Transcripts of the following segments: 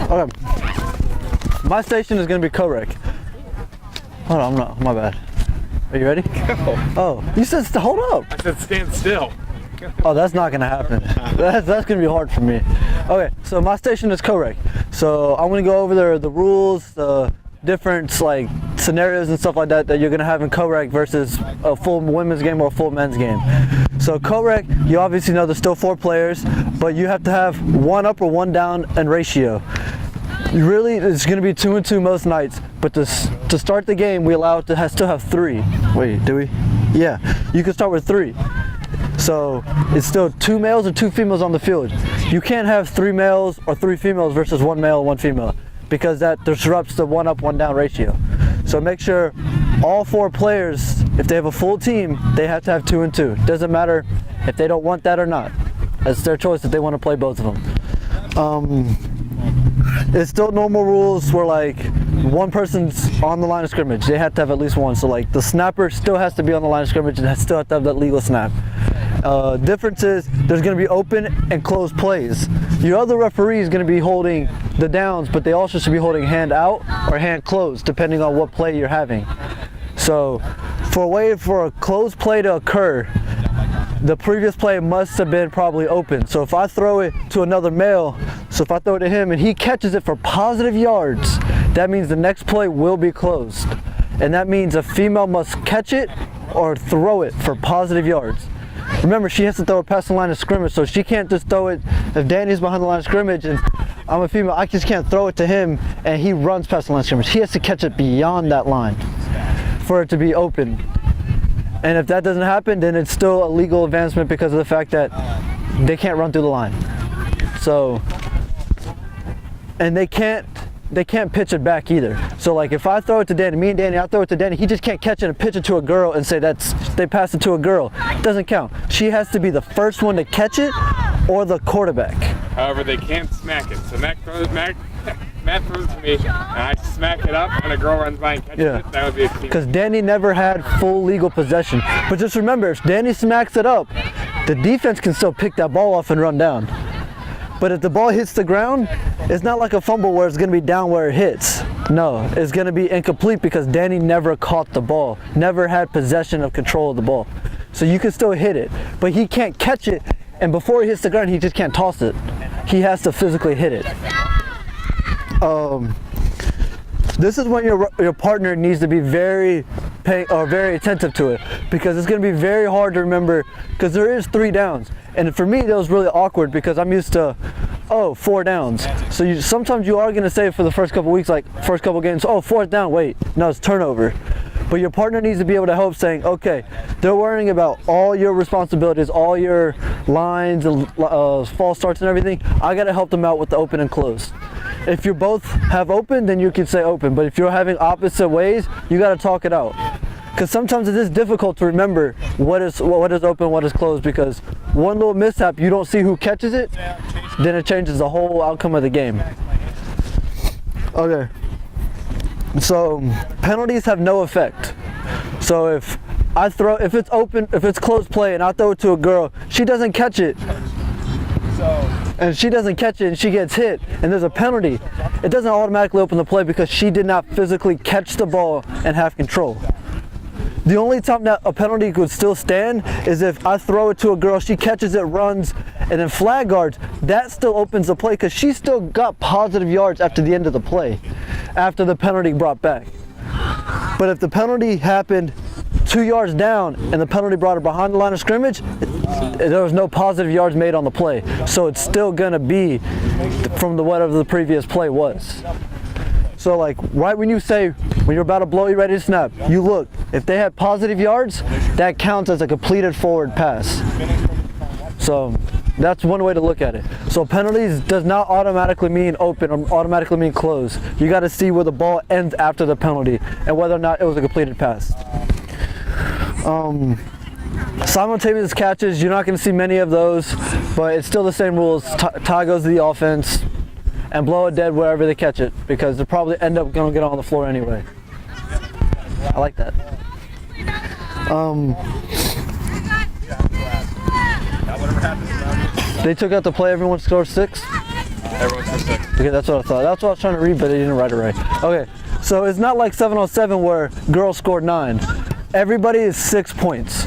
Okay. My station is going to be CoRec. Hold on, I'm not. My bad. Are you ready? Go. Oh, you said hold up. I said stand still. Oh, that's not gonna happen. That's gonna be hard for me. Okay, so my station is CoRec. So I'm gonna go over the rules, the different like scenarios and stuff like that that you're gonna have in CoRec versus a full women's game or a full men's game. So CoRec, you obviously know there's still 4 players, but you have to have 1 up or 1 down in ratio. Really, it's going to be 2 and 2 most nights, but to start the game, we allow it to still have 3. Wait, do we? Yeah, you can start with 3. So it's still 2 males or 2 females on the field. You can't have 3 males or 3 females versus 1 male and 1 female because that disrupts the 1 up, 1 down ratio. So make sure all 4 players, if they have a full team, they have to have 2 and 2. Doesn't matter if they don't want that or not. It's their choice if they want to play both of them. It's still normal rules where like 1 person's on the line of scrimmage. They have to have at least 1. So like the snapper still has to be on the line of scrimmage and still have to have that legal snap. Difference is there's going to be open and closed plays. Your other referee is going to be holding the downs, but they also should be holding hand out or hand closed depending on what play you're having. So for a closed play to occur, the previous play must have been probably open. So if I throw it to another male, so if I throw it to him and he catches it for positive yards, that means the next play will be closed. And that means a female must catch it or throw it for positive yards. Remember, she has to throw it past the line of scrimmage, so she can't just throw it. If Danny's behind the line of scrimmage and I'm a female, I just can't throw it to him and he runs past the line of scrimmage. He has to catch it beyond that line for it to be open. And if that doesn't happen, then it's still a legal advancement because of the fact that they can't run through the line. So, and they can't pitch it back either. So like if I throw it to Danny, me and Danny, I throw it to Danny, he just can't catch it and pitch it to a girl and say they passed it to a girl. It doesn't count. She has to be the first one to catch it or the quarterback. However, they can't smack it. So Matt throws it to me, and I smack it up, and a girl runs by and catches it. That would be a team. Because Danny never had full legal possession. But just remember, if Danny smacks it up, the defense can still pick that ball off and run down. But if the ball hits the ground, it's not like a fumble where it's going to be down where it hits. No, it's going to be incomplete because Danny never caught the ball, never had possession of control of the ball. So you can still hit it, but he can't catch it, and before he hits the ground, he just can't toss it. He has to physically hit it. This is when your partner needs to be very attentive to it, because it's going to be very hard to remember, because there is 3 downs. And for me, that was really awkward because I'm used to, 4 downs. So sometimes you are going to say for the first couple weeks, like first couple games, 4th down, wait, no, it's turnover. But your partner needs to be able to help saying, okay, they're worrying about all your responsibilities, all your lines and false starts and everything. I got to help them out with the open and close. If you both have open, then you can say open. But if you're having opposite ways, you got to talk it out. Because sometimes it is difficult to remember what is open, what is closed, because one little mishap, you don't see who catches it, then it changes the whole outcome of the game. Okay. So penalties have no effect. So if it's open, if it's close play and I throw it to a girl, she doesn't catch it. And she doesn't catch it and she gets hit and there's a penalty, it doesn't automatically open the play because she did not physically catch the ball and have control. The only time that a penalty could still stand is if I throw it to a girl, she catches it, runs, and then flag guards. That still opens the play because she still got positive yards after the end of the play, after the penalty brought back. But if the penalty happened 2 yards down and the penalty brought her behind the line of scrimmage, there was no positive yards made on the play. So it's still gonna be from whatever the previous play was. So like right when you're about to blow, you're ready to snap, you look, if they had positive yards, that counts as a completed forward pass. So that's one way to look at it. So penalties does not automatically mean open or automatically mean close. You got to see where the ball ends after the penalty and whether or not it was a completed pass. Simultaneous catches, you're not going to see many of those, but it's still the same rules. Tie goes to the offense and blow it dead wherever they catch it, because they probably end up going to get on the floor anyway. I like that. They took out the play, everyone scored 6? Everyone Okay, that's what I thought. That's what I was trying to read, but I didn't write it right. Okay, so it's not like 7-on-7 where girls scored 9. Everybody is 6 points.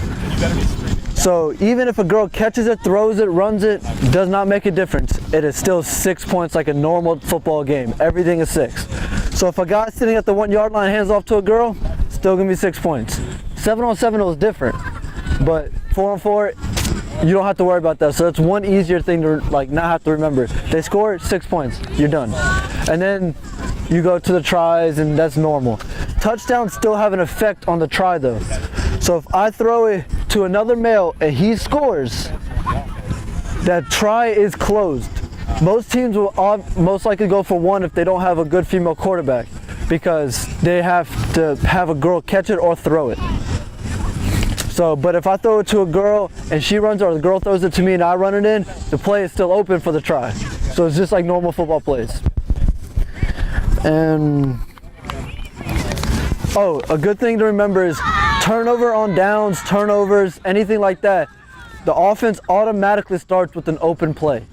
So even if a girl catches it, throws it, runs it, does not make a difference. It is still 6 points like a normal football game. Everything is 6. So if a guy's sitting at the 1 yard line, hands off to a girl, still gonna be 6 points. 7-on-7 was different, but 4-on-4, you don't have to worry about that. So that's one easier thing to like not have to remember. They score 6 points, you're done. And then you go to the tries, and that's normal. Touchdowns still have an effect on the try though. So if I throw it to another male and he scores, that try is closed. Most teams will most likely go for 1 if they don't have a good female quarterback, because they have to have a girl catch it or throw it. So, but if I throw it to a girl and she runs, or the girl throws it to me and I run it in, the play is still open for the try. So it's just like normal football plays. And oh, a good thing to remember is turnover on downs, turnovers, anything like that. The offense automatically starts with an open play.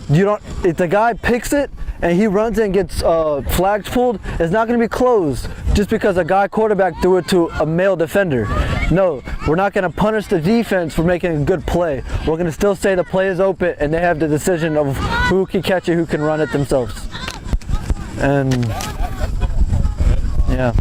If the guy picks it and he runs it and gets flags pulled, it's not going to be closed just because a guy quarterback threw it to a male defender. No, we're not going to punish the defense for making a good play. We're going to still say the play is open and they have the decision of who can catch it, who can run it themselves. And yeah.